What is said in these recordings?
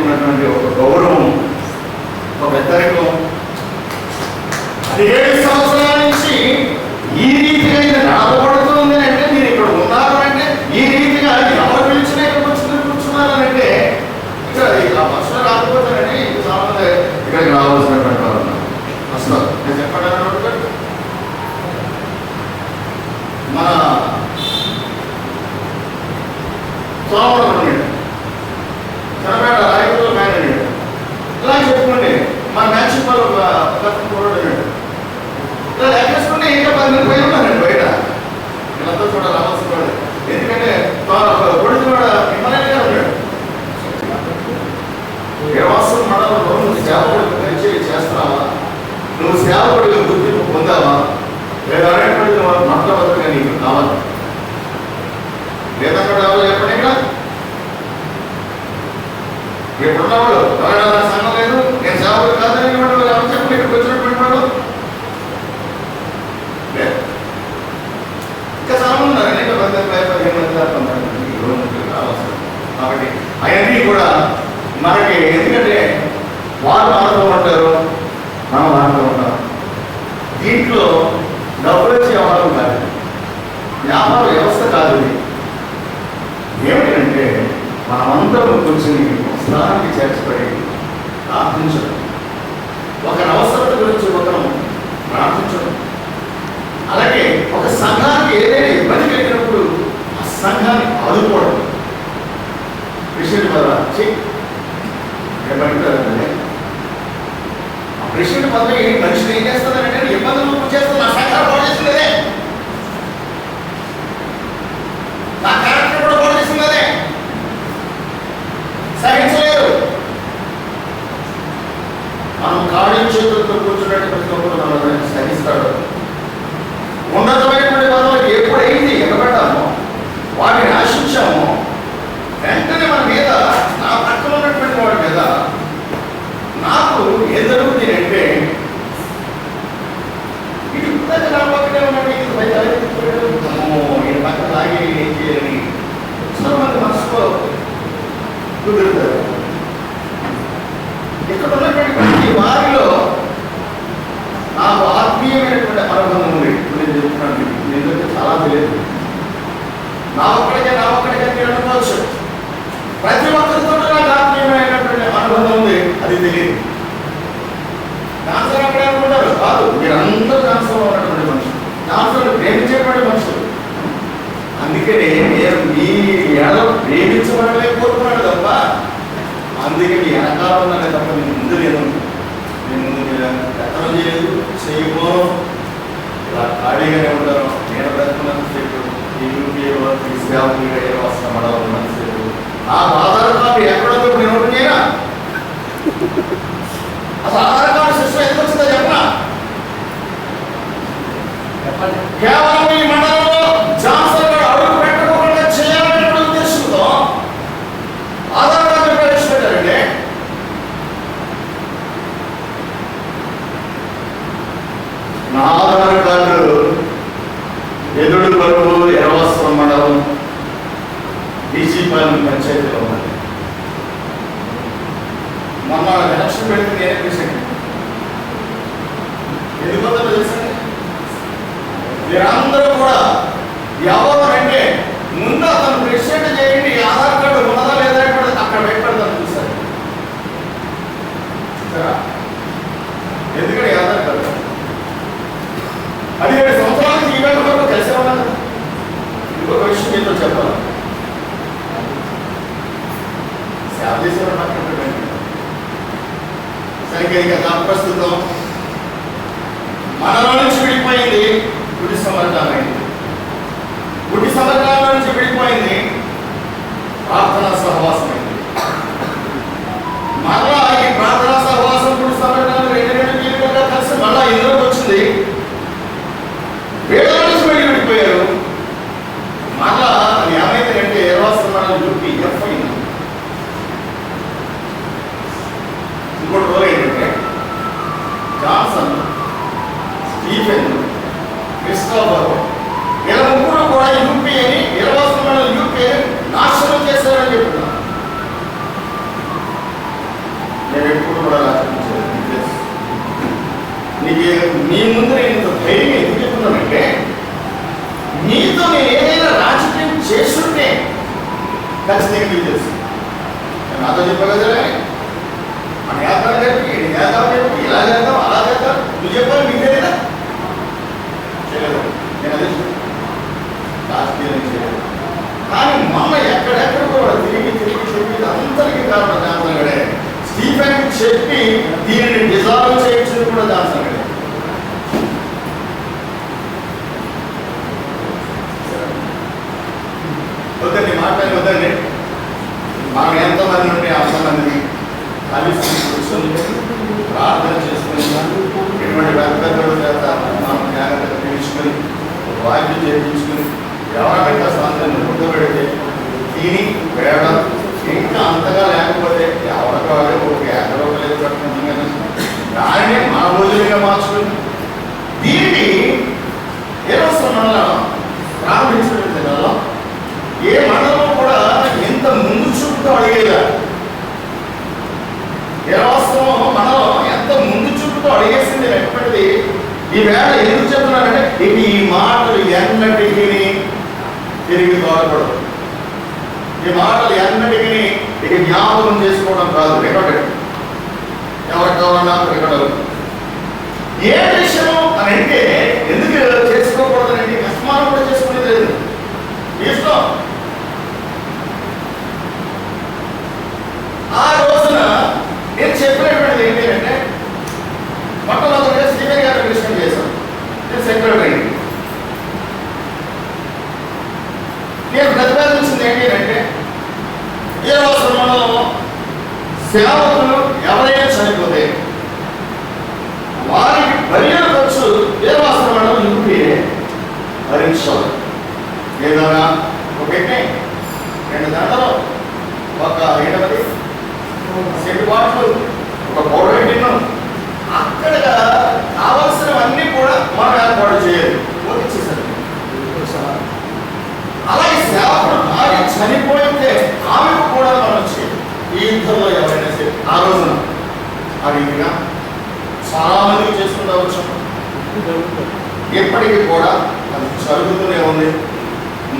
ఉన్నటువంటి ఒక గౌరవం, ఒక పెద్దరికం, అది 7 సంవత్సరాల నుంచి ఈ రీతిగా ఇది నడపబడుతుంది అంటే, మీరు ఇక్కడ ఉన్నారు అంటే, ఈ రీతిగా ఎవరు పిలిచినా ఇక్కడ కూర్చున్నారంటే, ఇక్కడ ఆ బస్సులో రాకపోతారని చాలా మంది ఇక్కడికి రావాల్సినటువంటి వారు ఉన్నారు. అసలు నేను చెప్పండి, మన సోమవారం ఉన్నాడు, చనపేట రాయపూర్లో మ్యాన్ అన్నాడు, ఇలా చెప్పుకోండి మన మ్యాన్సిపల్ కూడా అన్నాడు, ఇలా లెక్కేసుకుంటే ఇంకా 10 మంది పైన ఉన్నారండి బయట. వీళ్ళంతా చూడ రావాల్సిన వాడు, ఎందుకంటే కొడుకు కూడా మిమ్మల్ని ఉన్నాడు. వ్యవస్థ మండలంలో నువ్వు సేవకుడికి పరిచయం చేస్తున్నావా, నువ్వు సేవకుడిగా గుర్తింపు పొందావా, లేదా అనేటువంటి మొట్టమొదటిగా నీకు కావాలి. లేదా కావాలి చెప్పండి. ఇక్కడ ఇప్పుడున్నవాడు ఎవరైనా సంఘం లేదు, నేను సేవకుడు కాదని వాడు ఎవరు చెప్పండి, ఇక్కడికి వచ్చినటువంటి వాడు ఇంకా చాలా ఉన్నారు. అనేక 15 మంది రావాల్సింది. కాబట్టి అవన్నీ కూడా మనకి, ఎందుకంటే వారు మనతో ఉంటారు, మనం మనతో ఉంటాం. దీంట్లో డబ్బులు వచ్చే వ్యవహారం కాదు, వ్యాపార వ్యవస్థ కాదు. ఏమిటంటే మనమందరం కూర్చొని స్థానానికి చేర్చబడి ప్రార్థించడం, ఒకరి అవసరత గురించి ఒకరు ప్రార్థించడం, అలాగే ఒక సంఘానికి ఏదైనా ఇబ్బంది కలిగినప్పుడు ఆ సంఘాన్ని ఆదుకోవడం. క్రిస్టియన్ ద్వారా ఏమంటారంటే, ఆ క్రిస్టియన్ పదవి మనుషులు ఏం చేస్తారంటే, ఇబ్బందులు చేస్తున్న నా సంఘాలు బాగు చేస్తుందే, నా క్యారెక్టర్ కూడా బాగు చేస్తుందే, సహించలేరు. మనం కాడి చేతులతో కూర్చున్నట్టు ప్రతి ఒక్కరు మనల్ని సహిస్తాడు. ఉన్నతమైనటువంటి పదవులకు ఎప్పుడైంది ఎగబడ్డామో, వాటిని ఆశించామో, వెంటనే మన మీద, నా పక్కన ఉన్నటువంటి వాడి మీద నాకు ఏం జరుగుతుంది అంటే, ఇది ఇంతగా నా పక్కనే ఉన్నట్టు ఇది ఈ పక్కన లాగే ఏం చేయాలని చాలా మంది మనసులో కుదురుతారు. ఇక్కడ ఉన్నటువంటి ప్రతి వారిలో నాకు ఆత్మీయమైనటువంటి అనుభవం ఉంది. నేను చెప్తున్నాను, ఎందుకంటే చాలా తెలియదు. నా ఒక్కడికే మీరు అనుకోవచ్చు, ప్రతి ఒక్కరితో నాకు ఆత్మీయమైనటువంటి అనుభవం ఉంది, అది తెలియదు. డాన్సర్ అక్కడే అనుకుంటారు, కాదు, మీరందరూ డాన్సర్లో ఉన్నటువంటి మనుషులు, డాన్సర్లు ప్రేమించేటువంటి మనుషులు. అందుకని నేను మీ ఏడో ప్రేమించబడలే కోరుకున్నాడు తప్ప, అందుకే మీ వెనకాల ఉన్నానే తప్ప నేను ముందు లేదు. నేను ముందు ఎత్తనం చేయలేదు, చేయబోను, ఇలా ఖాళీగానే ఉంటాను. నేను బ్రతుకున్నంత సేపు ఈ సేవకులుగా వస్తున్న మడవన్నంత సేపు ఆ ఆధార్ కార్డు ఎక్కడో నేను ఓపెన్ చేయనా? అసలు ఆధార్ కార్డు సిస్టమ్ ఎందుకు వచ్చిందో చెప్పనా? కేవలం ఈ మండలంలో జాన్సన్ గారు అడుగు పెట్టకుండా చేయాలనే ఉద్దేశంతో ఆధార్ కార్డు ప్రవేశపెట్టారండి. నా ఆధార్ కార్డు ఎదుడు బరువు ఎరవస్త్రం మండలం బీజీపాలెం పంచాయతీలో ఉన్నది. మొన్న ఎలక్షన్ పెడితే నేనే చూసాను. ఎందుకంటే తెలుసండి, మీరందరూ కూడా ఎవరు అంటే ముందు అతను ప్రెసిడెంట్ చేయండి, ఆధార్ కార్డు ఉన్నదా లేదా అక్కడ పెట్టడం చూసారు. ఎందుకంటే ఆధార్ కార్డు 17 సంవత్సరాల నుంచి ఈ వేళ వరకు కలిసి ఉన్నారు. ఇంకొక విషయం మీతో చెప్పాలి, సేవ చేసేవారు పక్కన సరిగ్గా ప్రస్తుతం మనలో నుంచి విడిపోయింది గుడి సమర్థమైంది. గుడి సమర్థాల నుంచి విడిపోయింది ప్రార్థనా సహవాసమైంది. మరలా ఈ ప్రార్థనా సహవాసం గుడి సమర్థాలు 2 జీవితంగా కలిసి మళ్ళా ఇందులోకి వచ్చింది. వేళ నుంచి విడిపోయారు. మరలా అది ఏమైందంటే ఎరవాసనం యూపీఎఫ్ అయింది. ఇంకోటి రోజు ఏంటంటే జాన్సన్, స్టీఫెన్, క్రిస్టోఫర్ ఇలా ముగ్గురు కూడా యూపీ అని ఎరవాసనం యూపీ అని నాశనం చేశారని చెప్తున్నారు. నీకు నీ ముందు నేను ఇంత ధైర్యం ఎందుకు చెప్తున్నానంటే, నీతో నేను ఏదైనా రాజకీయం చేస్తుంటే ఖచ్చితంగా నీకు తెలుసు. నాతో చెప్పావు కదా, మన యాత్ర చెప్పి ఇలా చేద్దాం అలా చేద్దాం, నువ్వు చెప్పాలి నీకు తెలియదా? చేయలేదు. నేను అదే రాజకీయం చేయలేదు. కానీ మొన్న ఎక్కడెక్కడ కూడా తిరిగి అందరికీ కారణం జాన్సన్ గడే. స్టీఫెన్ చెప్పి దీనిని డిజాల్వ్ చేయించింది కూడా జాన్సన్ గడే. వద్దండి, మాట్లాడి వద్దండి. మనం ఎంతమంది ఉంటే అంతమందిని కలిసి కూర్చొని ప్రార్థన చేసుకుని ఇటువంటి పెద్దల చేత మనం జాగ్రత్తగా పిలుచుకొని వాక్యం చేయించుకుని ఎవరికైనా స్వాతంత్రం గుర్తుపెడితే తిని వేయడం ఇంకా అంతగా లేకపోతే ఎవరికి ఒక ఎక్కడో లేదు పెట్టుకుంటాం కదా, దానినే మన భోజనంగా మార్చుకుని దీన్ని ఏ రోజు మండలం ప్రారంభించిన జిల్లాలో ఏ మండలం కూడా ఇంత ముందు చూపుతో అడిగేదా? ఏ రాష్ట్రం మండలం ఎంత ముందు చూపుతో అడిగేసింది ఎప్పటిది. ఈ వేళ ఎందుకు చెప్తున్నారంటే, ఇక ఈ మాటలు ఎన్నటికీ తిరిగి తోడకూడదు. ఈ మాటలు ఎన్నటికీ ఇక జ్ఞాపకం చేసుకోవడం కాదు, రికార్డెడ్. ఎవరికన్నా రికార్డు ఏ విషయం అని అంటే ఎందుకు చేసుకోకూడదండి? అస్మానం కూడా చేసుకునేది లేదు, ఇష్టం. ఆ రోజున నేను చెప్పినటువంటిది ఏంటంటే, మొట్టమొదటిగా శ్రీధర్ గారు కృష్ణ చేశాను. నేను సెక్రటరీ. నేను ప్రతిపాదించింది ఏంటంటే, ఏ అవసరంలో సేవకులు ఎవరైనా చనిపోతే వారికి బర్యల ఖర్చు ఏ అవసరమో యూపీ భరించాలి. ఏదైనా ఒక పెట్టే 2 దండలు, ఒక 7 సెట్ బాట్లు, ఒక పౌడర్, అక్కడ కావలసినవన్నీ కూడా మనం ఏర్పాటు చేయాలి. ఇచ్చేసారు. అలాగే సేవకుడు భార్య చనిపోయితే ఆమెకు కూడా మనం చేయాలి. ఈ యుద్ధంలో ఎవరైనా సరే ఆ రోజున ఆ రీతిగా చాలా మంది చేసుకుంటూ వచ్చాం. ఎప్పటికీ కూడా అది జరుగుతూనే ఉంది.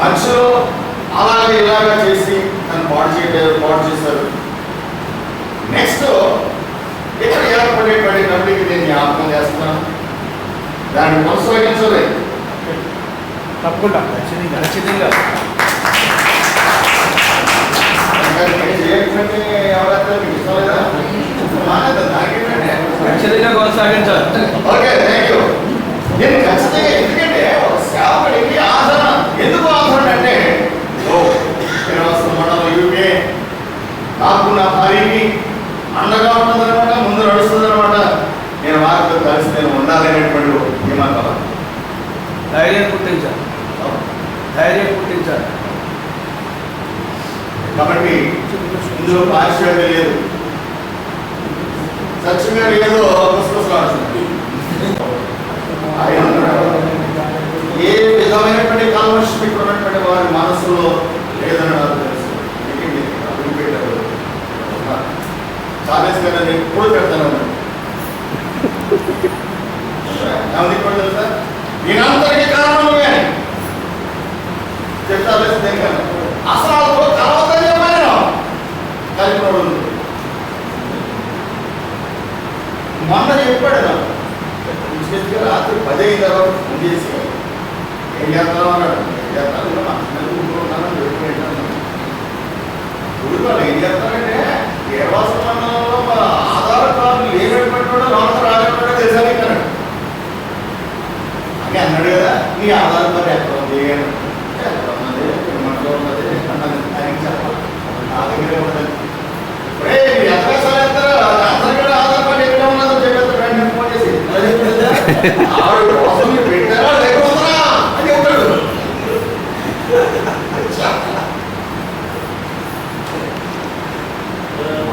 మధ్యలో అలాగే ఇలాగా చేసి తను పాడు చేశారు. నెక్స్ట్ ఇక్కడ ఏర్పడేటువంటి కమిటీకి నేను జ్ఞాపకం చేస్తున్నాను, దాన్ని కొనసాగించాలి తప్పకుండా. ఖచ్చితంగా ఎవరైతే మీకు ఇష్టం లేదా? ఖచ్చితంగా కొనసాగించాలి. Okay, thank you. నేను ఖచ్చితంగా, ఎందుకంటే ఒక సేవకుడికి ఆదరణ ఎందుకు ఆదరణ అంటే, మండలం యూకే నాకు నా భార్యకి అండగా ఉంటుందన్నమాట, ముందు నడుస్తుందన్నమాట. నేను వారితో కలిసి నేను ఉండాలనేటువంటి ఏమంటారు, ధైర్యం పుట్టించాలి. కాబట్టి ఇందులో పార్శ్వాలు లేదు, సత్యంగా ఏదో పుస్తకాలు ఏ విధమైనటువంటి కాల్మర్షం ఇక్కడ ఉన్నటువంటి వారి మనసులో లేదని నాకు తెలుసు. చాలేసి కదా నేను ఎప్పుడు పెడతాను తెలుసా, నేనంతరికి కారణం నువ్వే చెప్తాను. అసలు కలవద్దని చెప్పాను, కలిపినోడు మొన్న చెప్పాడు నాకు. రాత్రి 10 అయిన తర్వాత ఫోన్ చేసి ఏం చేస్తాను అన్నాడు. ఏం చేస్తాను ఉన్నానని చెప్పిపోయినాను. ఊరిలో ఏం చేస్తానంటే, ఏ వాస్తవంలో ఆధార్ కార్డు ఏమేమి పెట్టాడో లోపల రాజాడో తెలుసా అన్నాడు. అని అన్నాడు కదా, నీ ఆధార్ కార్డు ఎక్కడ ఉంది, ఎక్కడ ఉన్నది, మనలో ఉన్నది అన్నది. దానికి చెప్పాలి, నా దగ్గరే ఉన్నది. ఎక్కడ సార్ ఆధార్ కార్డు ఎక్కడ ఉన్నదో చెప్పేస్తాడు. ఫోన్ చేసి ఆవిడ కోసం పెట్టారా లేకపోతే అని చెప్తాడు.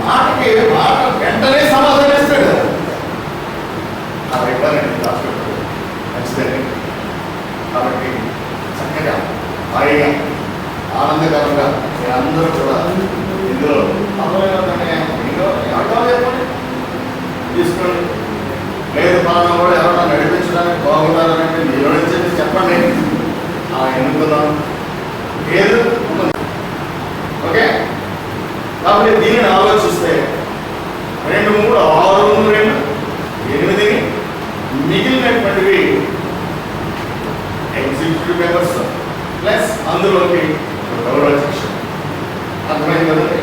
మాటకి మాట వెంటనే సమాధానం ఇస్తాడు. ఆ పెట్టారండి ఖచ్చితంగా. కాబట్టి చక్కగా హాయిగా ఆనందకరంగా అందరూ కూడా ఇందులో అర్థమైందంటే ఎవరితో చెప్పండి తీసుకోండి. లేదు పాలన కూడా అనుకుందాం, ఏదో ఓకే. కాబట్టి దీనిని ఆలోచిస్తే 2, 3, 6, 2, 8 మిగిలినటువంటివి ఎగ్జిక్యూటివ్ మెంబర్స్ ప్లస్ అందులోకి గౌరవ అధ్యక్షుడు. అర్థమైంది కదండి.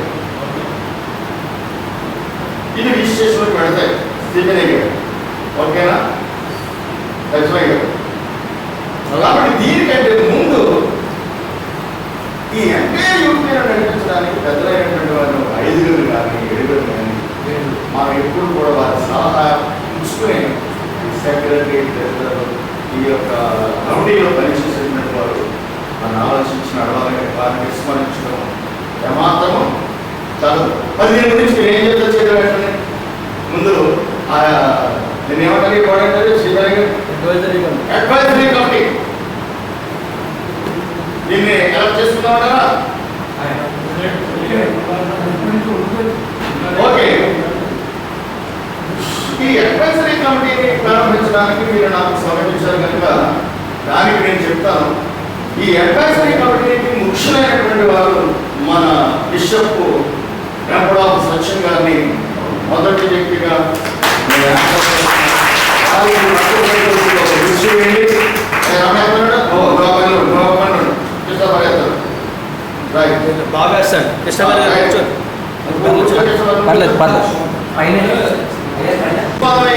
ఇది రిజిస్ట్రేషన్కి పెడతాయి స్టీఫెన్ గారు, ఓకేనా లక్ష్మయ్య గారు. కాబట్టి దీనికంటే ముందు ఈ ఎంటైర్ యూపీని నడిపించడానికి పెద్దలైనటువంటి వాళ్ళు 5 కానీ 7 కానీ మనం ఎప్పుడు కూడా వారి సలహా ఉంచుకునే సెక్రటరీ ఈ యొక్క కమిటీలో పనిచేసేటువంటి వారు మన ఆలోచించి నడవాలని వారిని విస్మరించడం ఏమాత్రము చదువు 15 గురించి మీరు ఏం చెప్తా చేయడం ముందు నేను ఏమంటారు ఇవ్వడంటారు అడ్వైజరీ కమిటీ దీన్ని ఎలక్ట్ చేసుకున్నామంటారా? ఓకే. ఈ అడ్వైజరీ కమిటీని ప్రారంభించడానికి మీరు నాకు సమర్పించారు కనుక దానికి నేను చెప్తాను. ఈ అడ్వైజరీ కమిటీకి ముఖ్యమైనటువంటి వారు మన బిషప్ వెంపడాపు సత్యం గారిని మొదటి వ్యక్తిగా బాగా వేస్తాడు.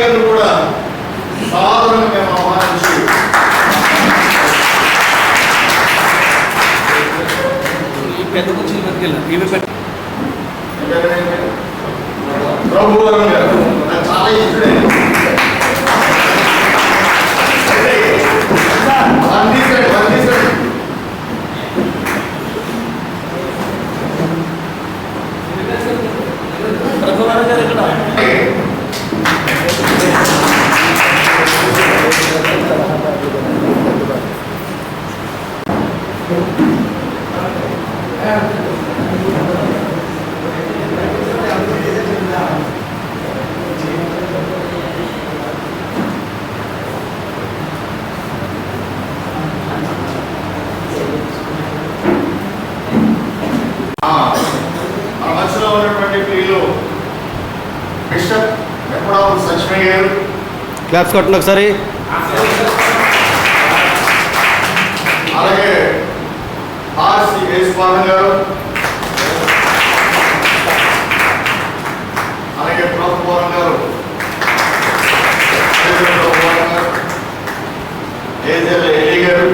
గారు కూడా సాధారణంగా ఆహ్వానించి ఈ పెద్ద కుర్చీలు పెట్టుకెళ్ళి ఇవి పెట్టి ప్రభువరం గారు నాకు చాలా ఇష్టమే. ప్రభువరం గారు ఇక్కడ మధ్యలో ఉన్నటువంటి ప్రియులు బిషప్ వెంపడాపు సత్యమయ్య గారు క్లాప్స్ కొట్టండి ఒకసారి. అలాగే ఆర్సి వేసుపాలన్ గారు, అలాగే ప్రభువరం గారు, ఏజెల్ ఎలి గారు,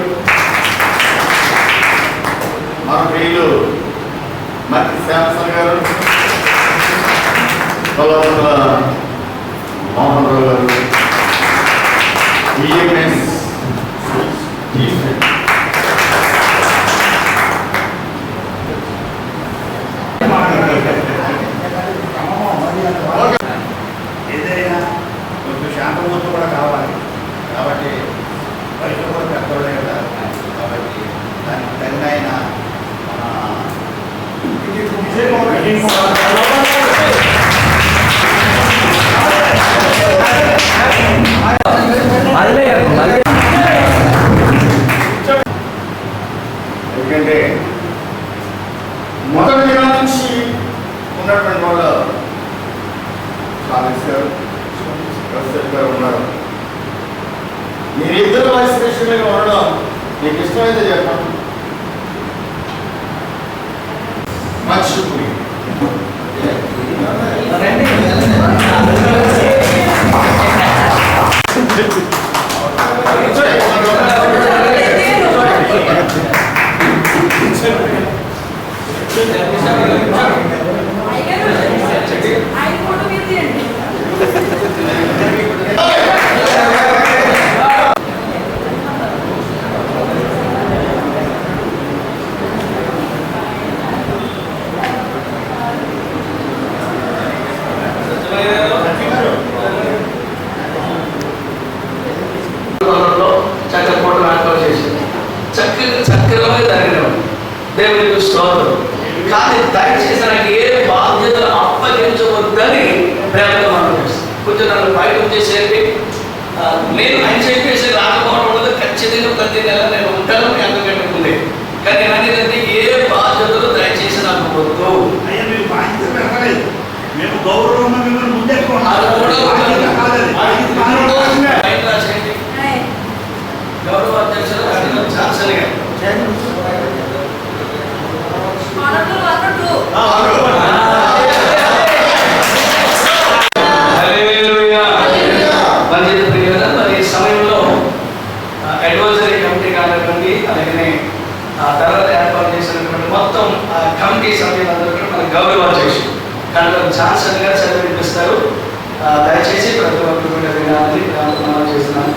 మన ప్రియులు మట్టి శాంసన్ గారు, కొలవల మోహన్ రావు గారు, ఈఎంఎస్ ఏదైనా కొంచెం శాంతమూర్తి కూడా కావాలి. కాబట్టి వయసు కూడా పెద్దవాళ్ళే కదా. కాబట్టి దానికి తగిన ఆయన ఎందుకంటే మొదటి దినం నుంచి ఉన్నటువంటి వాళ్ళు కాంగ్రెస్ గారు గారు ఉన్నారు. మీరిద్దరు వైస్ ప్రెసిడెంట్గా ఉండడం మీకు ఇష్టమైతే చెప్పండి. మర్చిపోయి చక్రంగా జరిగినాం. దేవునికి స్తోత్రం. కానీ దయచేసి నాకు ఏ బాధ్యతలు అప్పగించవద్దని ప్రేమతో మనం చేస్తాం. కొంచెం నన్ను బయట చేసేది నేను ఆయన చెప్పేసి రాకపోవడం వల్ల ఖచ్చితంగా ప్రతి నెల నేను ఉంటాను. ఎందుకంటే కానీ ఏమంటే ఏ బాధ్యతలు దయచేసి నాకు వద్దు. అయ్యా మీరు బాధ్యత పెట్టలేదు, మేము గౌరవంగా మిమ్మల్ని ముందెట్టుకున్నాం. బయట రాసేయండి. గౌరవ అధ్యక్షులు అడిగిన ఛాన్సలర్ గారు. హల్లెలూయా. మంచిది ప్రియులారా, మరి ఈ సమయంలో అడ్వైజరీ కమిటీ కానివ్వండి, అలాగనే ఆ తర్వాత ఏర్పాటు చేసినటువంటి మొత్తం కమిటీ సభ్యులందరూ మన గౌరవ అధ్యక్షులు కనుక ఛాన్సలర్ గారు చదివి వినిపిస్తారు. దయచేసి ప్రతి ఒక్కరు కూడా వినాలని ప్రార్థన చేస్తున్నాను.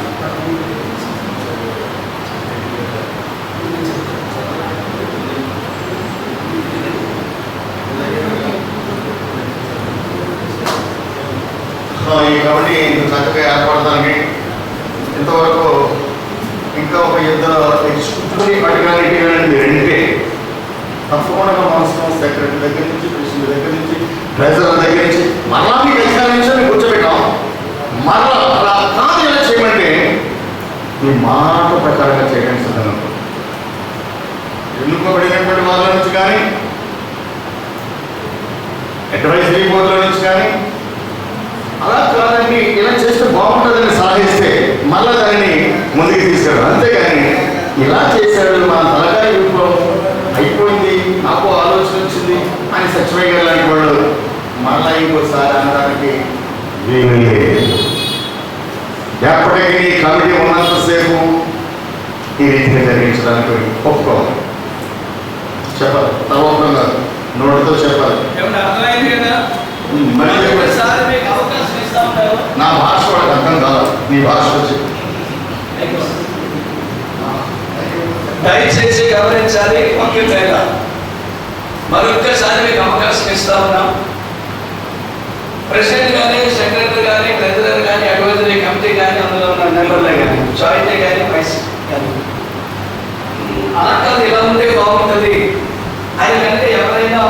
ఈ కమిటీ ఇంత చక్కగా ఏర్పడటానికి ఇంతవరకు ఇంకా ఒక ఇద్దరు అడిగానండి రెండే తప్పకుండా మనసు సెక్రటరీ దగ్గర నుంచి ప్రెసిడెంట్ దగ్గర నుంచి ట్రెజరర్ దగ్గర నుంచి మరలా మీకు అధికారుల నుంచి మేము కూర్చోబెట్టాం. మరలా అలా కాదు ఎలా చేయమంటే మీ మాట ప్రకారంగా చేయడానికి సిద్ధంగా ఎన్నుకోబడినటువంటి వాళ్ళ నుంచి కానీ అడ్వైజరీ బోర్డుల నుంచి కానీ అలా కాదండి ఇలా చేస్తే బాగుంటుందని సలహిస్తే మళ్ళా దానిని ముందుకు తీసుకెళ్ళారు. అంతేగాని ఇలా చేశాడు మన తలకాయ రూపం అయిపోయింది, నాకు ఆలోచన వచ్చింది అని సచివయ్య గారు లాంటి వాళ్ళు మళ్ళా ఇంకోసారి అనడానికి వీలు లేదు. ఎప్పటికీ ఈ కమిటీ ఉన్నంతసేపు ఈ రీతిని జరిగించడానికి ఒప్పుకోవాలి. చెప్పాలి, తప్పకుండా నోటితో చెప్పాలి. ఏమన్నా అర్థమైంది కదా? ఒకసారి మీకు అవకాశం ఇస్తా ఉంటారు. నా భాష వాళ్ళకి అర్థం కాదు, నీ భాష వచ్చి దయచేసి గమనించాలి. ముఖ్యంగా మరొక్కసారి మీకు అవకాశం ఇస్తా ఉన్నాం. ప్రెసిడెంట్ కానీ, సెక్రటరీ కానీ, ట్రెజరర్ కానీ, అడ్వైజరీ కమిటీ కానీ, అందులో ఉన్న మెంబర్లే కానీ, జాయింట్ కానీ, వైస్ కానీ అలా కాదు, ఇలా ఉంటే బాగుంటుంది అని కంటే ఎవరైనా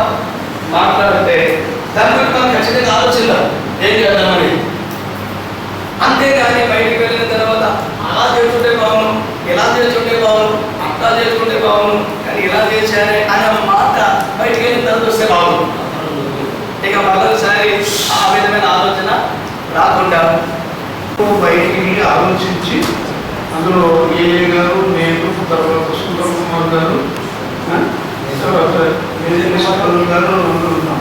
మాట్లాడితే దాని గురించి మనం ఖచ్చితంగా ఆలోచిద్దాం ఏం చేద్దామని. అంతేగాని బయటికి వెళ్ళిన తర్వాత అలా చేస్తుంటే బాగును, ఇలా చేస్తుంటే బాగును, అట్లా చేసుకుంటే బాగును, కానీ ఇలా చేశానే అనే మాట బయటికి వెళ్ళిన తర్వాత వస్తే బాగును. ఇక మరోసారి ఆ విధమైన ఆలోచన రాకుండా బయటికి ఆలోచించి అందులో ఏఏ గారు, నేను, తర్వాత సుందర్ కుమార్ గారు, తర్వాత ఏజెన్సీ గారు ఉన్నాం.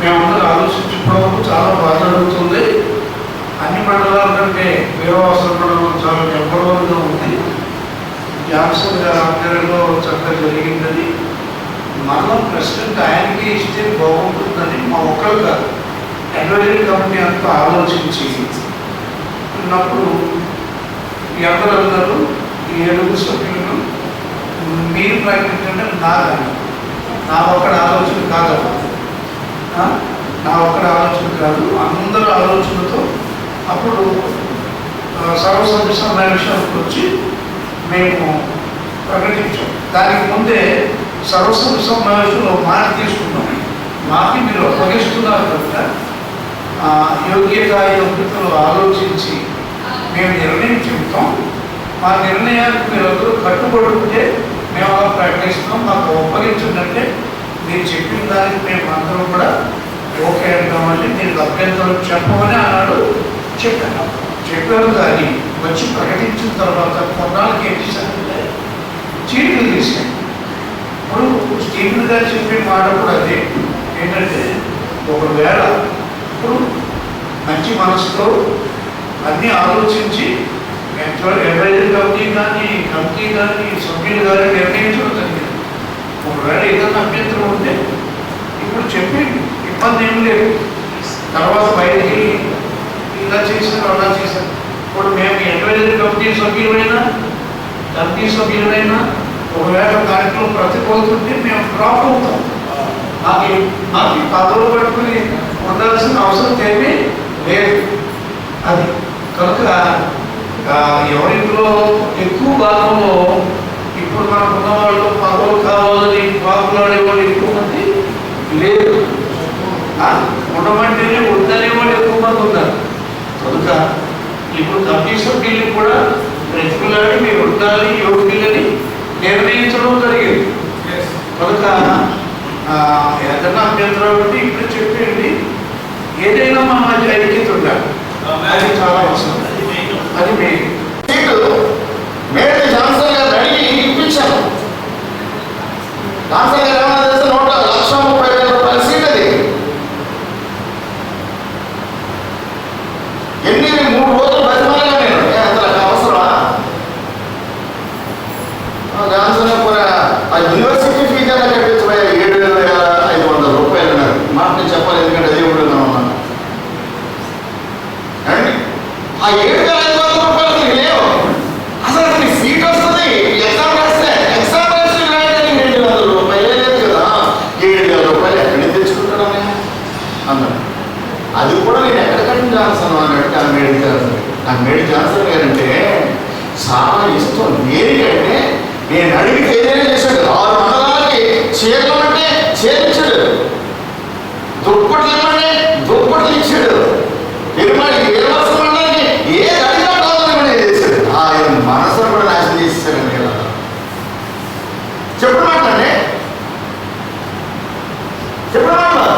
మేమందరూ ఆలోచించుకోవడం చాలా బాగా జరుగుతుంది. అన్ని మండలాల కంటే వీరవాసం మండలం చాలా నెంబర్గా ఉంది. జాన్సన్ గారి ఆధ్వర్యంలో చక్కగా జరిగిందని, మనం ప్రెసిడెంట్ ఆయనకి ఇస్తే బాగుంటుందని మా ఒక్కరు కాదు అడ్వైజరీ కమిటీ అంతా ఆలోచించి ఉన్నప్పుడు ఎవరు అన్నారు, ఈ 7 సభ్యులను మీరు ప్రకటించంటే నా ఒక్కడి ఆలోచన కాదు, నా ఒక్కడి ఆలోచన కాదు, అందరూ ఆలోచనతో అప్పుడు సర్వసభ్య సమావేశానికి వచ్చి మేము ప్రకటించాం. దానికి ముందే సర్వసభ్య సమావేశంలో మాట తీసుకున్నాం. మాకి మీరు అప్పగిస్తున్నారు కనుక యోగ్యత యోగ్యతలు ఆలోచించి మేము నిర్ణయం చెబుతాం. మా నిర్ణయానికి మీరందరూ కట్టుబడి ఉంటే మేము అలా ప్రకటిస్తాం. మాకు అప్పగించిందంటే మీరు చెప్పిన దానికి మేము అందరం కూడా ఓకే అంటామని, మీరు అభ్యంతరం చెప్పమని అన్నాడు. చెప్పారు కానీ వచ్చి ప్రకటించిన తర్వాత కొన్నాళ్ళకి ఏం చేశారంటే చీట్లు తీసాను. ఇప్పుడు స్టీఫెన్ గారు చెప్పే మాట కూడా అదే ఏంటంటే, ఒకవేళ ఇప్పుడు మంచి మనసుతో అన్నీ ఆలోచించి అడ్వైజరీ కమిటీ కానీ సభ్యులు కానీ నిర్ణయించడం జరిగింది. ఒకవేళ ఏదైనా అభ్యంతరం ఉంటే ఇప్పుడు చెప్పి ఇబ్బంది ఏం లేదు. తర్వాత బయటికి ఇలా చేశారు అలా చేశారు. ఇప్పుడు మేము అడ్వైజరీ కమిటీ సభ్యులైనా ఒకవేళ కార్యక్రమం ప్రతిపోతుంటే మేము డ్రాప్ అవుతాం. నాకు పదవులు పట్టుకుని ఉండాల్సిన అవసరం ఏమీ లేదు. అది కనుక ఎవరింట్లో ఎక్కువ భాగంలో ఇప్పుడు మనకు ఉన్న వాళ్ళు పదవులు కావాలని పాపులాడే వాళ్ళు ఎక్కువ మంది లేదు. ఉండమంటేనే ఉందనే వాళ్ళు ఎక్కువ మంది ఉన్నారు. కనుక ఇప్పుడు కమిటీ సభ్యుల్ని కూడా ప్రతికులాడి మీరు ఉండాలి యోగ్యులని నిర్ణయించడం జరిగింది. కనుక ఏదైనా అభ్యంతరం ఉంటే ఇప్పుడు చెప్పేయండి. ఏదైనా మా మధ్య ఐక్యత ఉండాలి. అది చాలా అవసరం. అది మెయిన్. సీటు మేడే ఛాన్సలర్ గారు అడిగి ఇప్పించాను. ఛాన్సలర్ గారు ఏమన్నా చేస్తే 1,30,000 రూపాయల సీట్ అది. ఎన్ని 3 రోజులు బతిమాలిగా నేను అంతకు అవసరమా? ఛాన్సలర్ కూడా ఆ యూనివర్సిటీ ఫీజు అలా కట్టించబోయే 7,500 రూపాయలు అన్నారు. మాట నేను చెప్పాలి, ఎందుకంటే అది కూడా ఉన్నాను. అండి ఆ 7,500 రూపాయలు లేవు. అసలు నీకు సీట్ వస్తుంది, ఎగ్జామ్ రాస్తే ఎగ్జామ్ రాసి రాయడానికి 7,000 రూపాయలే లేదు కదా. 7,000 రూపాయలు ఎక్కడి నుంచి తెచ్చుకుంటాను అన్నాడు. అది కూడా నేను ఎక్కడికంటే జాన్సన్ అన్నాడు. నాకు మేడి జాన్సన్ గారంటే చాలా ఇష్టం. దేనికంటే నేను అడిగితే ఏదైనా చేశాడు. 6 మండలాలకి చీరలు అంటే చేర్చాడు, దుప్పట్లు ఇవ్వమంటే దుప్పట్లు ఇచ్చాడు. ఇరవై మండలానికి ఏది అడిగినా కావాలని చేశాడు. ఆయన మనసును కూడా నాశనం చేసేసాడండి. ఇలా చెప్పడం మాట్లాడే చెప్పడం మాట్లా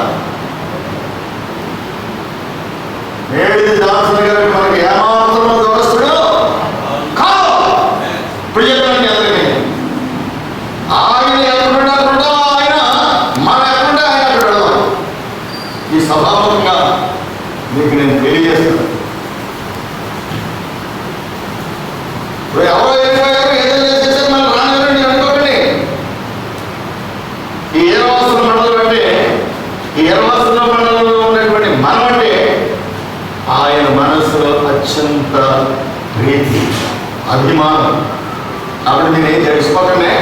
మేడి జాన్సన్ గారు మనకి ఏమాత్రం దోస్తుడు కాదు. ఇప్పుడు చెప్పండి అందరికీ, ఆయన ఎక్కడున్నా కూడా ఆయన మనం ఎక్కడుంటే ఆయన అక్కడ వెళదాం. ఈ సభాముఖంగా మీకు నేను తెలియజేస్తున్నాను. ఇప్పుడు ఎవరో వెళ్ళిపోయారు, ఏదో చేసేసారు, మనం రానివ్వండి అనుకోకండి. ఈ ఏరవాసుల మండలం అంటే, ఈ ఏరవాసుల మండలంలో ఉన్నటువంటి మనం అంటే ఆయన మనసులో అత్యంత ప్రీతి, అభిమానం. అప్పుడు నేను ఏం తెలుసుకోకండి.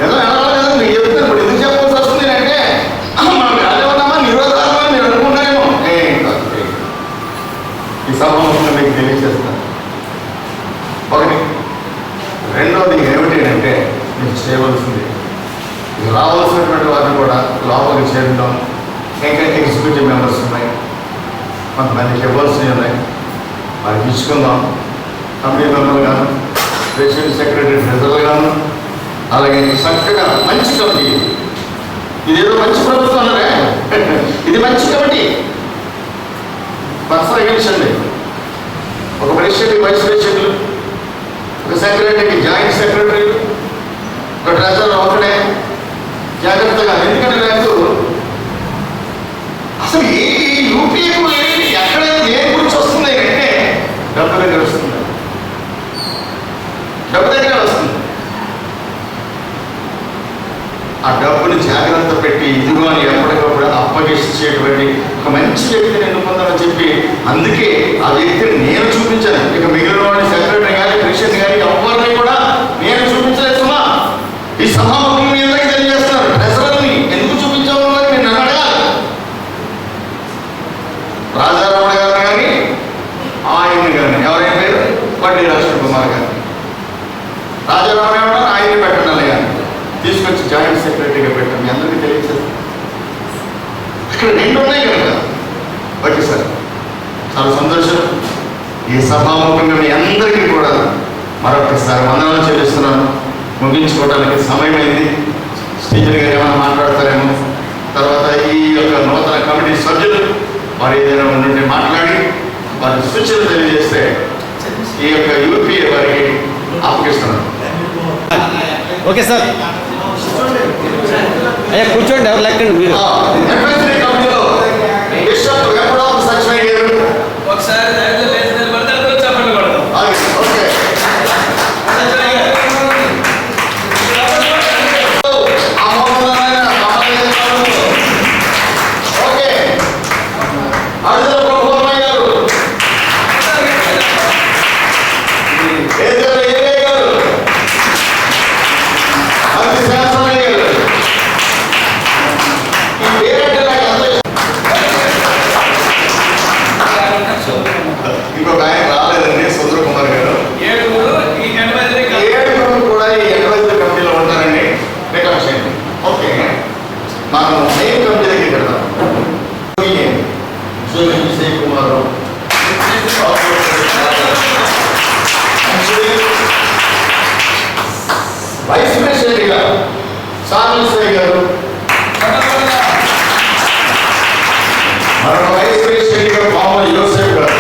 ఏదో ఎలా మీరు చెప్తాను. ఇప్పుడు ఎందుకు చెప్పాల్సి వస్తుంది అంటే మనం ఖాళీ ఉన్నామా, నిరోధామా మీరు అనుకుంటారేమో. ఈ సభలో మీకు తెలియజేస్తాను. ఒకటి. రెండవది ఏమిటంటే మీరు చేయవలసింది, రావాల్సినటువంటి వారిని కూడా లోపలికి చేరుతాం. ఇంకా ఎగ్జిక్యూటివ్ మెంబర్స్ ఉన్నాయి, కొంతమందికి ఇవ్వాల్సినవి ఉన్నాయి, వారికి ఇచ్చుకుందాం. కమిటీ మెంబర్ గాను, ప్రెసిడెంట్ సెక్రటరీ ట్రెజరర్ గాను, అలాగే చక్కగా మంచి కమిటీ. ఇదేదో మంచి ప్రభుత్వం అన్నారే, ఇది మంచి కమిటీ. కొనసాగించండి. ఒక ప్రెసిడెంట్, వైస్ ప్రెసిడెంట్లు, ఒక సెక్రటరీకి జాయింట్ సెక్రటరీ, ఒక ట్రెజరర్ ఒకటే. జాగ్రత్తగా, ఎందుకంటే నాకు అసలు ఏ యూపీఏకు ఎక్కడైనా దేని గురించి వస్తుంది అంటే డబ్బు దగ్గర వస్తుంది. డబ్బు దగ్గర వస్తుంది. ఆ డబ్బుని జాగ్రత్త పెట్టి ఇదిగో అని ఎప్పటికప్పుడు అప్పగిచ్చేటువంటి ఒక మంచి వ్యక్తిని ఎన్నుకుందామని చెప్పి, అందుకే ఆ వ్యక్తిని నేను చూపించాను. ఇక మిగిలిన వాడిని సెక్రటరీ కానీ ప్రెసిడెంట్ కానీ ఎవరిని కూడా నేను చూపించలేదు. సుమా ఈ సభాముఖం మీ అందరికీ తెలియజేస్తున్నారు. ట్రెజరర్ని ఎందుకు చూపించావు అని నేను అడగాలి. రాజారామణ గారు కానీ ఆయన కానీ ఎవరైనా పేరు వడ్డీ లక్ష్మణ్ కుమార్ గారు. రాజారామణ గారు ఆయన పెట్టండి కానీ తీసుకొచ్చి జాయింట్ సెక్రటరీగా పెట్టాం. మీ అందరికీ తెలియజేస్తాం. ఇక్కడ 2 ఉన్నాయి కనుక ఓకే సార్, చాలా సంతోషం. ఈ సభాముఖంగా మీ అందరికీ కూడా మరొకసారి వందనాలు చెల్లిస్తున్నాను. ముగించుకోవడానికి సమయమైంది. స్టీచర్ గారు ఏమైనా మాట్లాడతారేమో, తర్వాత ఈ యొక్క నూతన కమిటీ సభ్యులు వారు ఏదైనా ఉండి మాట్లాడి వారి సూచనలు తెలియజేస్తే ఈ యొక్క యూపీఏ వారికి అప్పగిస్తున్నాను. ఓకే సార్, అయ్యా కూర్చోండి. ఎవరు లెక్కండి మీరు. అడ్వైజరీ కమిటీలో బిషప్ వెంకటరామ సత్యనారాయణ గారు ఒకసారి చెప్పండి కూడా. ఓకే. ఓకే. అడుగుల ప్రభుత్వమయ్య గారు, ఏదైనా ఏఏ గారు, అది శాసనయ్య గారు. ఈ పేరంటే నాకు అందరూ ఇంకొక ఆయన రాలేదండి, సుందర కుమార్ గారు. 7 కూడా ఈ అడ్వైజరీ కమిటీలో ఉంటారండి. రికమెండేషన్. ఓకే, మనం మెయిన్ కమిటీ దగ్గరికి వెళ్దాం. విజయ్ కుమార్ వైస్ ప్రెసిడెంట్గా మరొక వైస్ ప్రెసిడెంట్గా పాముల యోసేఫ్ గారు,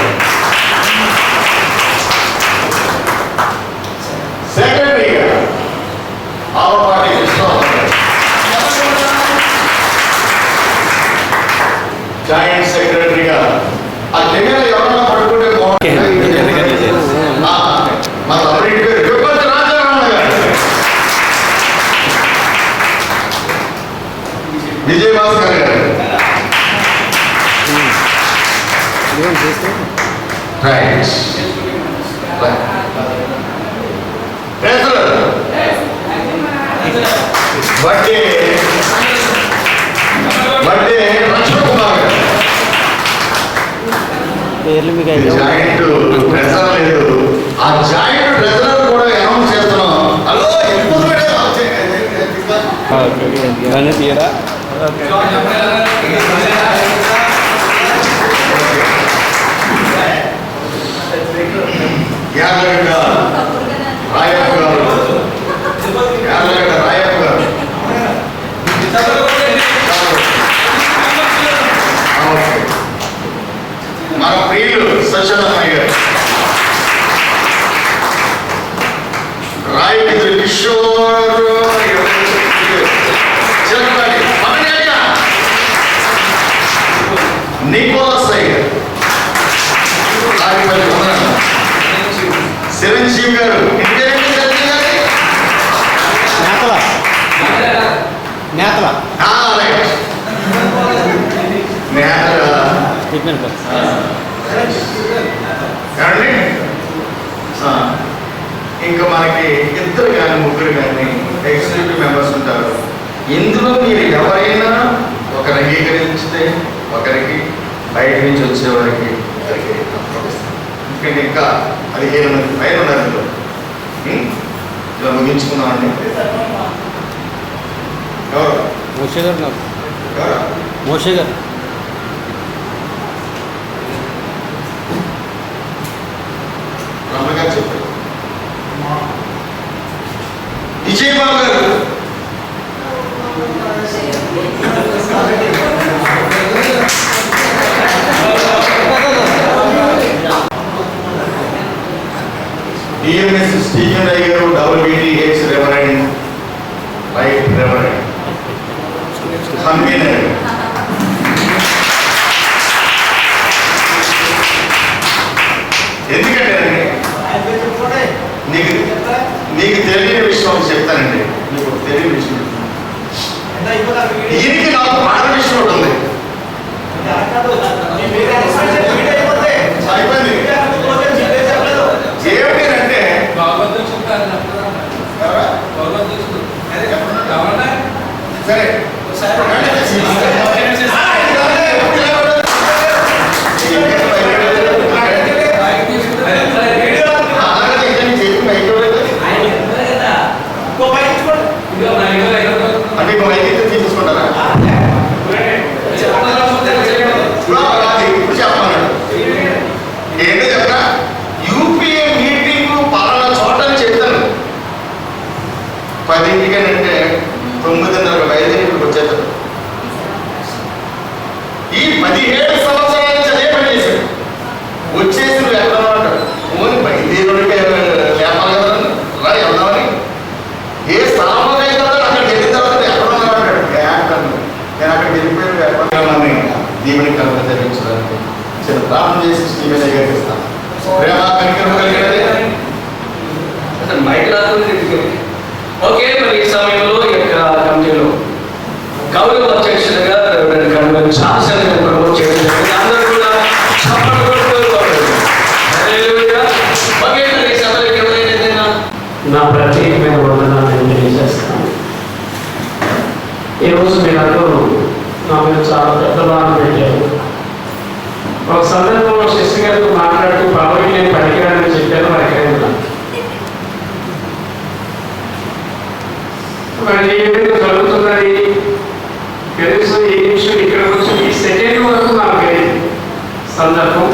సెక్రటరీగా ఆవపాటి కృష్ణరావు గారు, జాయింట్ సెక్రటరీగా ఆ కెమెరా ఎవరన్నా పట్టుకుంటే మా తమ్ముడి పేరు విపత్తు రాజారామణ గారు, విజయభాస్కర్ గారు, రైట్ బట్టే లక్ష్మణ్ కుమార్ గారు, పేర్లు మీకు అయితే జాయింట్ ట్రెజరర్ లేదు, ఆ జాయింట్ ట్రెజరర్ కూడా అనౌన్స్ చేస్తున్నాం. హలో ఇవన్నీ తీయరా యార్లగడ్డ రాయప్ప గారు, యార్లగడ్డ రాయప్ప గారు, మన ప్రియులు సత్యనారాయణ గారు, రాయగిరి కిషోర్ నికోలస్ అయ్యారు, చిరంజీవి గారు, నేతల నేతల ట్రీట్మెంట్ ఇంకా మనకి ఇద్దరు కానీ ముగ్గురు కానీ ఎగ్జిక్యూటివ్ మెంబర్స్ ఉంటారు. ఇందులో మీరు ఎవరైనా ఒకరు అంగీకరిస్తే ఒకరికి బయట నుంచి వచ్చేవారికి ఒకరికి ఎందుకంటే ఇంకా 15 మంది పైన ఉన్నారు ఇందులో. ఇలా ముగించుకున్నామండి. ఎవరు మోషే గారు నాకు ఎవరు మోషే గారు రమణ గారు చెప్పారు. విజయబాబు గారు డిఎంఎస్ స్టీఫెన్ రాయ్ గారు, WBTH reverend right reverend convener ఎందుకంటే నీకు తెలియని విషయం చెప్తానండి. నీకు తెలియని విషయం దీనికి నాకు మాట విషయం ఉంటుంది. అయిపోయింది ఏమిటంటే సరే అంటే ఇప్పుడు అయితే తీసుకుంటారా? ఇప్పుడు చెప్పమన్నాడు ఏంటో చెప్పరా? యూపీఏ మీటింగ్ పలానా చోట అని చెప్తాను. 10ంటికి అంటే 9:30 బయలుదేరి ఇక్కడికి వచ్చేస్తాడు. ఈ 17 సంవత్సరాల నుంచి అదే పని చేశాడు. వచ్చేసి నువ్వు ఎక్కడ అంటాడు. ఓని బయలుదేరుడికి లేపాలి కదా రా వెళ్దామని. ఏ స్థలంలో అయితే అక్కడికి వెళ్ళిన తర్వాత ఎక్కడ ఉన్నాడు. నేను అక్కడికి వెళ్ళిపోయి ఎక్కడని దీవుని కనుక జరిగించడానికి చిన్న ప్రార్థన చేసి స్టీవెన్ గారికి ఇస్తాను. ప్రేమ కనికరం కలిగినది మైక్ రాదు. ఓకే, మరి ఈ సమయంలో ఈ యొక్క కమిటీలో గౌరవ అధ్యక్షులుగా కన్వీనర్ జాన్సన్ గారిని ప్రమోట్ చేయడం జరిగింది. అందరూ కూడా చప్పట్లు కొడుతూ హల్లెలూయా. ఓకే, మరి ఈ సభలో ఎవరైనా ఏదైనా నా ప్రత్యేకమైన వందనాలను తెలియజేస్తాను. ఈరోజు మీరందరూ నా మీద చాలా పెద్ద బాధ పెట్టారు. ఒక సందర్భంలో శశి గారితో మాట్లాడుతూ బాబాయ్ నేను పనికిరానని చెప్పాను. మరి ఎక్కడే ఉన్నా మరి ఏ విధంగా జరుగుతున్నది కనీసం ఈ నిమిషం ఇక్కడ వచ్చి ఈ సెకండ్ వరకు నాకు తెలియదు సందర్భం.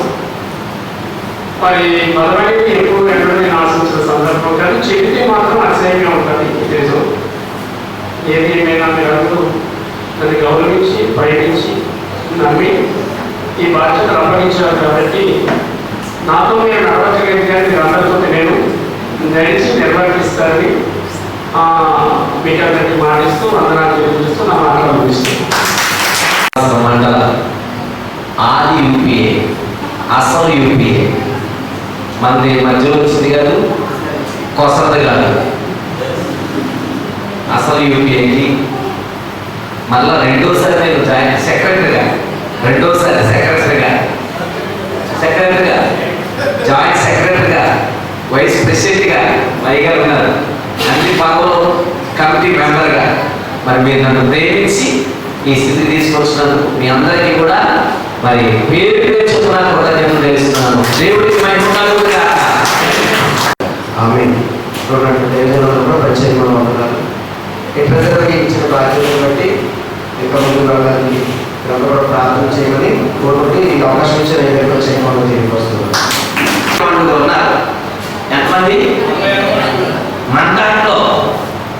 మరి మొదలైనది ఎక్కువ నేను ఆశించిన సందర్భం కానీ చెబితే మాత్రం అసహ్యంగా ఉంటుంది. తెలుసు ఏది ఏమైనా మీరు అందరూ దాన్ని గౌరవించి పైకించి నమ్మి ఈ బాధ్యతలు అప్పగించారు కాబట్టి నాతో మీరు నడవగలిగితే కానీ మీరు అందరితో నేను నడిచి నిర్వర్తిస్తారని మీకు అందరికీ మాటిస్తూ వందనాలు తెలియజేస్తూ నా మాటలు అందిస్తున్నాను. మండల ఆది యూపీఏ, అసలు యూపీఏ మనది మధ్యలో వచ్చింది కాదు, కొసది కాదు. అసలు యూపీఏకి మళ్ళా రెండోసారి నేను సెక్రటరీగా జాయింట్ సెక్రటరీగా వైస్ ప్రెసిడెంట్గా వైగారు ఉన్నారు. అన్ని పనులు కమిటీ మెంబర్గా మరి మీరు నన్ను ప్రేమించి ఈ స్థితి తీసుకొచ్చినందుకు మీ అందరికీ కూడా మరి పేరు చెప్తున్నాను, కృతజ్ఞతలు తెలుస్తున్నాను. దేవుడికి ఆమె ప్రత్యేకమైన వందనాలు. ఈ ప్రజలకి ఇచ్చిన బాధ్యతను బట్టి ఇక ముందు వెళ్ళడానికి అందరూ కూడా ప్రార్థన చేయమని కోరుకుంటే ఈ అవకాశం ఇచ్చిన ఏదైనా చేయమని తిరిగి వస్తున్నారు. ఉన్నారు ఎంతమంది మంటాట్లో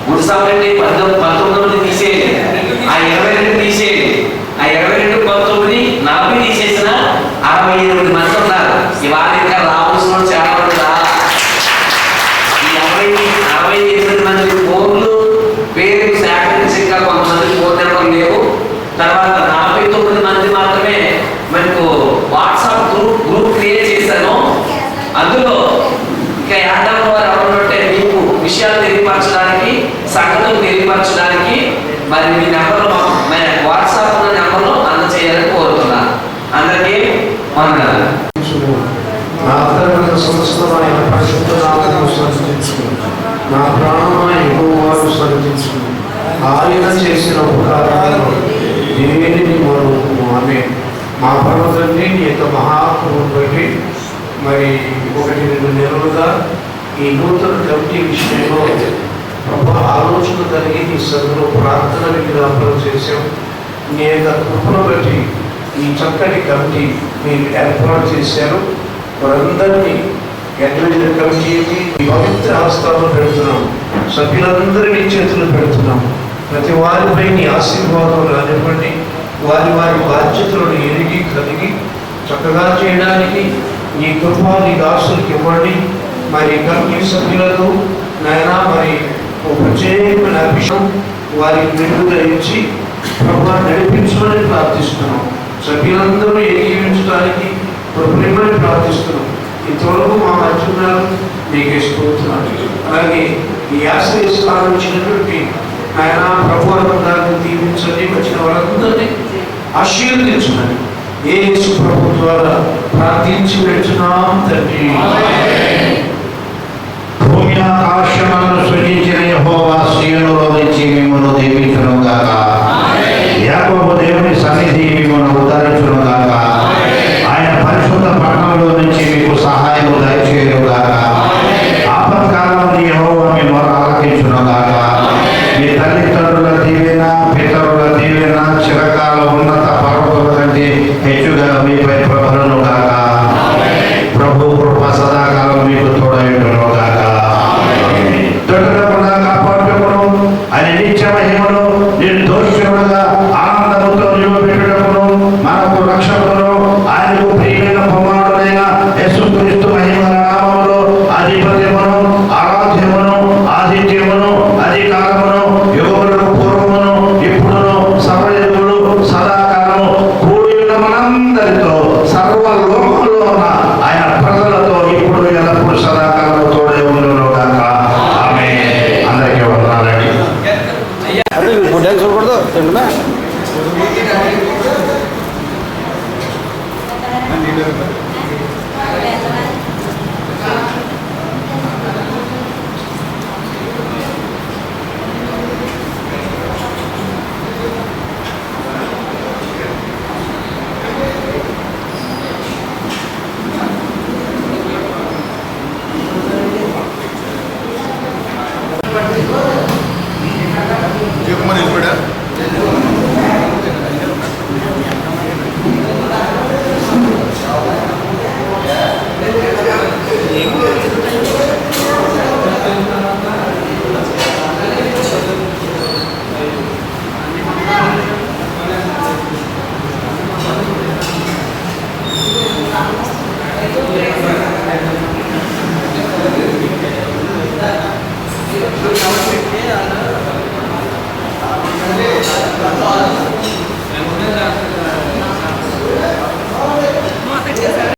గుడిసాబెట్టి 19 తీసేయండి, ఆ 22 తీసేయండి, ఆ 22 19 40 తీసేసిన 68 మంది ఉన్నారు. ఇవాళ ఇంకా రావాల్సిన చాలా మంది ఈ 68 మంది ఫోన్లు పేరు సేకరించి ఇంకా కొంతమంది ఫోన్ నెంబర్ లేవు. తర్వాత 49 మంది మాత్రమే మనకు వాట్సాప్ గ్రూప్ క్రియేట్ చేశాను. అందులో ఇంకా 50 వారు ఎవరుంటే మీకు విషయాలు తెలియపరచడానికి, సంగతులు తెలియపరచడానికి మరి మీ నెంబర్లో వాట్సాప్ నెంబర్లో అందజేయాలని కోరుతున్నాను. అందరికీ వందనాలు. సంవత్సరమైన పరిశుద్ధ నామమును స్తుతించును, నా ప్రాణమైన యెహోవాను స్తుతించును. ఆయన చేసిన ఉపకారాలను దేనిని మరువము. ఆమేన్. మా పర్వతాన్ని నీ యొక్క మహాకృపను బట్టి మరి 1-2 నెలలుగా ఈ నూతన కమిటీ విషయంలో ప్రభు ఆలోచన కలిగి నీ సభలో ప్రార్థన విజ్ఞాపన చేశాం. నీ యొక్క కృపను బట్టి ఈ చక్కటి కమిటీ మీరు ఏర్పాటు చేశారు. వారందరినీ ఎడ్వైజర్ కమిటీకి పవిత్ర హస్తాలను పెడుతున్నాం. సభ్యులందరినీ చేతులు పెడుతున్నాం. ప్రతి వారిపై నీ ఆశీర్వాదం రానివ్వండి. వారి బాధ్యతలను ఎరిగి కలిగి చక్కగా చేయడానికి నీ కృప నీ దాసులకు ఇవ్వండి. మరి కమిటీ సభ్యులకు నాయనా మరి ఒక ప్రత్యేకమైన అభిషేకం వారికి నిండుగా ఇచ్చి ప్రభు నడిపించమని ప్రార్థిస్తున్నాం. సభ్యులందరూ ఏకీవించడానికి కృపనిమ్మని ప్రార్థిస్తున్నాం. ఇంతవరకు మా మధ్యన్నారు నీకే స్తోత్రాలు. అలాగే ఈ ఆశ్రయ స్థానం ఇచ్చినటువంటి ఆయన ప్రభు అనుదాన్ని దీవించండి. వచ్చిన వారందరినీ ఆశీర్వదించమని యేసు ప్రభు ద్వారా ప్రార్థించి వెళ్తున్నాం తండ్రి. భూమి ఆకాశములను సృజించిన యెహోవా సీయోనులో నుంచి మిమ్మును దీవించును గాక. యాకోబు దేవుని సన్నిధి మిమ్మును ఉద్ధరించును గాక. ఆయన పరిశుద్ధ పట్టణంలో నుంచి మీకు సహాయం దయచేయును గాక. ఆపత్కాలంలో యెహోవా మీ మొర ఆలకించును గాక. మీ తల్లిదండ్రుల దీవెన, పితరుల దీవెన చిరకాల ఉన్నత పర్వతాల కంటే హెచ్చుగా మీపై ప్రభులను గాక. ప్రభు కృప సదాకాలం మీకు తోడయుండును గాక. దొడ్డకుండా కాపాడుకును అని నిత్య మహిమను నిర్దోషుడుగా ఆనందముతో నిలబెట్టుటకును మనకు రక్షకును ఆయనకు ప్రియమైన కుమారుడైన యేసుక్రీస్తు మహిమల నామములో అధిపత్యమును, ఆరాధ్యమును, ఆతిథ్యమును, అధికారమును యుగములకు పూర్వమును ఇప్పుడును సర్వయుగములు సదాకాలము కూడిన మనందరితో సర్వలోకంలో ఉన్న ఆయన ప్రజలతో ఇప్పుడు ఎల్లప్పుడు సదాకాలము తోడే ఉండును గాక. ఆమేన్. అందరికీ వందనాలండి. అదే ఫుడ్ అని చూడకూడదు తింటున్నా. జగమని వెళ్ళిపోయా. కాదు